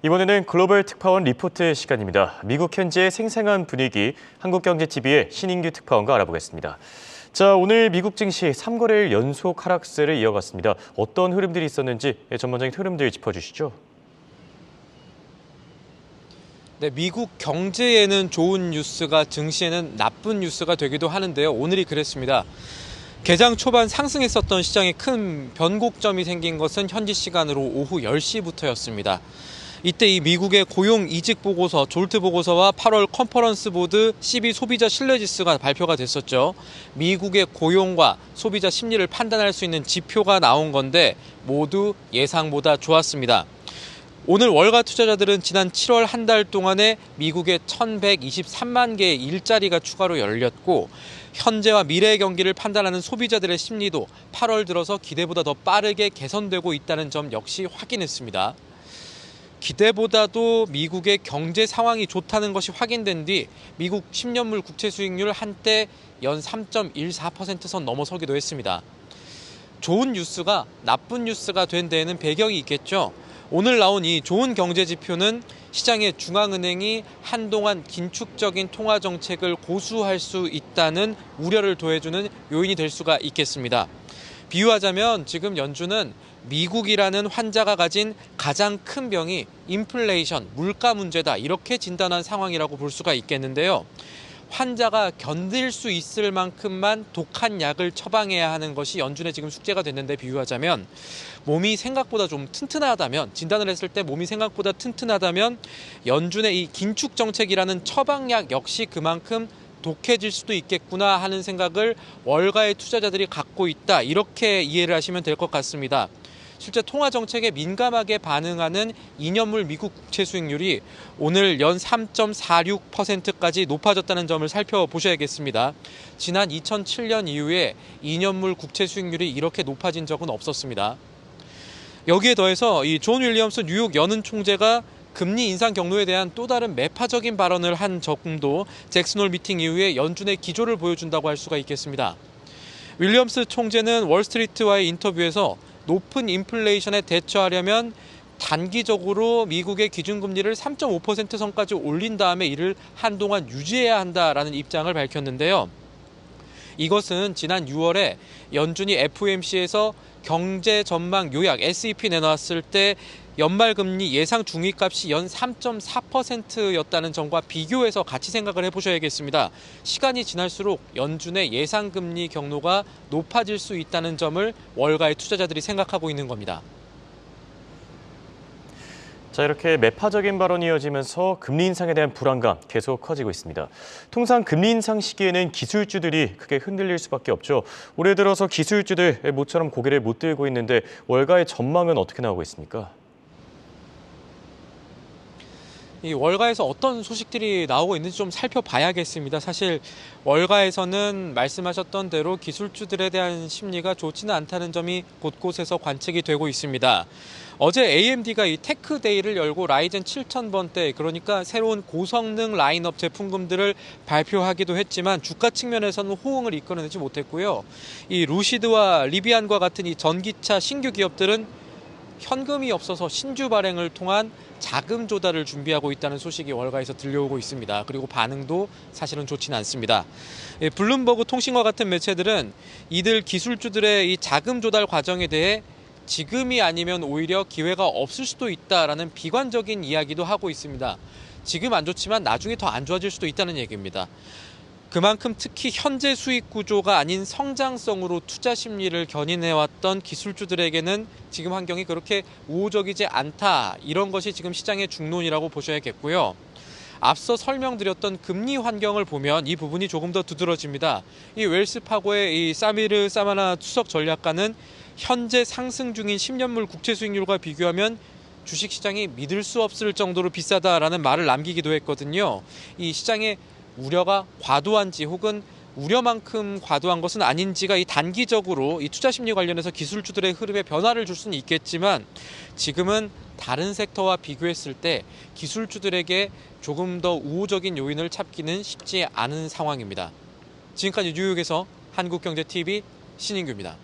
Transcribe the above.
이번에는 글로벌 특파원 리포트 시간입니다. 미국 현지의 생생한 분위기, 한국경제TV의 신인규 특파원과 알아보겠습니다. 자, 오늘 미국 증시 3거래일 연속 하락세를 이어갔습니다. 어떤 흐름들이 있었는지 전반적인 흐름들 짚어주시죠. 네, 미국 경제에는 좋은 뉴스가 증시에는 나쁜 뉴스가 되기도 하는데요. 오늘이 그랬습니다. 개장 초반 상승했었던 시장에 큰 변곡점이 생긴 것은 현지 시간으로 오후 10시부터였습니다. 이때 이 미국의 고용 이직 보고서, 졸트 보고서와 8월 컨퍼런스 보드 12 소비자 신뢰지수가 발표가 됐었죠. 미국의 고용과 소비자 심리를 판단할 수 있는 지표가 나온 건데 모두 예상보다 좋았습니다. 오늘 월가 투자자들은 지난 7월 한 달 동안에 미국의 1,123만 개의 일자리가 추가로 열렸고 현재와 미래의 경기를 판단하는 소비자들의 심리도 8월 들어서 기대보다 더 빠르게 개선되고 있다는 점 역시 확인했습니다. 기대보다도 미국의 경제 상황이 좋다는 것이 확인된 뒤 미국 10년물 국채 수익률 한때 연 3.14%선 넘어서기도 했습니다. 좋은 뉴스가 나쁜 뉴스가 된 데에는 배경이 있겠죠. 오늘 나온 이 좋은 경제 지표는 시장의 중앙은행이 한동안 긴축적인 통화 정책을 고수할 수 있다는 우려를 더해주는 요인이 될 수가 있겠습니다. 비유하자면 지금 연준은 미국이라는 환자가 가진 가장 큰 병이 인플레이션, 물가 문제다 이렇게 진단한 상황이라고 볼 수가 있겠는데요. 환자가 견딜 수 있을 만큼만 독한 약을 처방해야 하는 것이 연준의 지금 숙제가 됐는데 비유하자면 몸이 생각보다 좀 튼튼하다면 진단을 했을 때 몸이 생각보다 튼튼하다면 연준의 이 긴축 정책이라는 처방약 역시 그만큼 독해질 수도 있겠구나 하는 생각을 월가의 투자자들이 갖고 있다 이렇게 이해를 하시면 될 것 같습니다. 실제 통화 정책에 민감하게 반응하는 2년물 미국 국채 수익률이 오늘 연 3.46%까지 높아졌다는 점을 살펴보셔야겠습니다. 지난 2007년 이후에 2년물 국채 수익률이 이렇게 높아진 적은 없었습니다. 여기에 더해서 이 존 윌리엄스 뉴욕 연은 총재가 금리 인상 경로에 대한 또 다른 매파적인 발언을 한 점도 잭슨홀 미팅 이후에 연준의 기조를 보여준다고 할 수가 있겠습니다. 윌리엄스 총재는 월스트리트와의 인터뷰에서 높은 인플레이션에 대처하려면 단기적으로 미국의 기준금리를 3.5% 선까지 올린 다음에 이를 한동안 유지해야 한다라는 입장을 밝혔는데요. 이것은 지난 6월에 연준이 FOMC에서 경제 전망 요약 SEP 내놨을 때 연말금리 예상 중위값이 연 3.4%였다는 점과 비교해서 같이 생각을 해보셔야겠습니다. 시간이 지날수록 연준의 예상금리 경로가 높아질 수 있다는 점을 월가의 투자자들이 생각하고 있는 겁니다. 자, 이렇게 매파적인 발언이 이어지면서 금리 인상에 대한 불안감 계속 커지고 있습니다. 통상 금리 인상 시기에는 기술주들이 크게 흔들릴 수밖에 없죠. 올해 들어서 기술주들 모처럼 고개를 못 들고 있는데 월가의 전망은 어떻게 나오고 있습니까? 이 월가에서 어떤 소식들이 나오고 있는지 좀 살펴봐야겠습니다. 사실 월가에서는 말씀하셨던 대로 기술주들에 대한 심리가 좋지는 않다는 점이 곳곳에서 관측이 되고 있습니다. 어제 AMD가 이 테크데이를 열고 라이젠 7000번대 그러니까 새로운 고성능 라인업 제품군들을 발표하기도 했지만 주가 측면에서는 호응을 이끌어내지 못했고요. 이 루시드와 리비안과 같은 이 전기차 신규 기업들은 현금이 없어서 신주 발행을 통한 자금 조달을 준비하고 있다는 소식이 월가에서 들려오고 있습니다. 그리고 반응도 사실은 좋지는 않습니다. 블룸버그 통신과 같은 매체들은 이들 기술주들의 이 자금 조달 과정에 대해 지금이 아니면 오히려 기회가 없을 수도 있다라는 비관적인 이야기도 하고 있습니다. 지금 안 좋지만 나중에 더 안 좋아질 수도 있다는 얘기입니다. 그만큼 특히 현재 수익 구조가 아닌 성장성으로 투자 심리를 견인해왔던 기술주들에게는 지금 환경이 그렇게 우호적이지 않다. 이런 것이 지금 시장의 중론이라고 보셔야겠고요. 앞서 설명드렸던 금리 환경을 보면 이 부분이 조금 더 두드러집니다. 이 웰스파고의 이 사미르 사마나 수석 전략가는 현재 상승 중인 10년물 국채 수익률과 비교하면 주식시장이 믿을 수 없을 정도로 비싸다라는 말을 남기기도 했거든요. 이 시장의 우려가 과도한지 혹은 우려만큼 과도한 것은 아닌지가 이 단기적으로 이 투자 심리 관련해서 기술주들의 흐름에 변화를 줄 수는 있겠지만 지금은 다른 섹터와 비교했을 때 기술주들에게 조금 더 우호적인 요인을 찾기는 쉽지 않은 상황입니다. 지금까지 뉴욕에서 한국경제TV 신인규입니다.